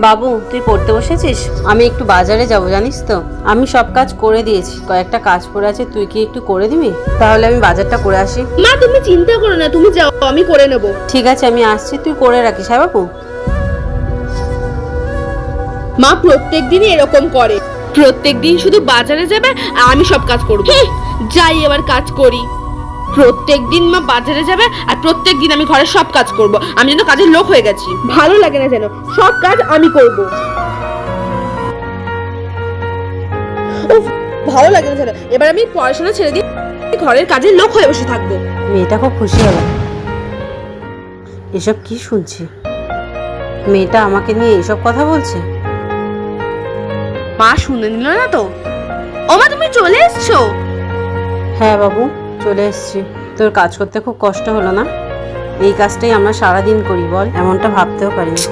বাবু তুই পড়তে বসেছিস? আমি একটু বাজারে যাব জানিস তো। আমি সব কাজ করে দিয়েছি, কয়েকটা কাজ পড়ে আছে, তুই কি একটু করে দিবি? তাহলে আমি বাজারটা করে আসি। মা তুমি চিন্তা করো না, তুমি যাও, আমি করে নেব। ঠিক আছে আমি আসছি, তুই করে রাখিস। হ্যাঁ বাবু। মা প্রত্যেক দিনই এরকম করে, প্রত্যেক দিন শুধু বাজারে যাবে আর আমি সব কাজ করব। যাই এবার কাজ করি। প্রত্যেক দিন মা বাজারে যাবে আর প্রত্যেক দিন আমি ঘরের সব কাজ করব। আমি যেন কাজের লোক হয়ে গেছি, ভালো লাগে না যেন, সব কাজ আমি করব। উফ, ভালো লাগে না যেন, এবার আমি পড়াশোনা ছেড়ে দিয়ে ঘরের কাজের লোক হয়ে বসে থাকবো। মেয়েটা খুব খুশি হলো। এসব কি শুনছি? মেয়েটা আমাকে নিয়ে এসব কথা বলছে। মা শুনে নিল না তো? ও মা তুমি চলে এসছো? হ্যাঁ বাবু চলে এসেছি। তোর কাজ করতে খুব কষ্ট হলো না? এই কাজটাই আমরা সারাদিন করি বল, এমনটা ভাবতেও পারিনি।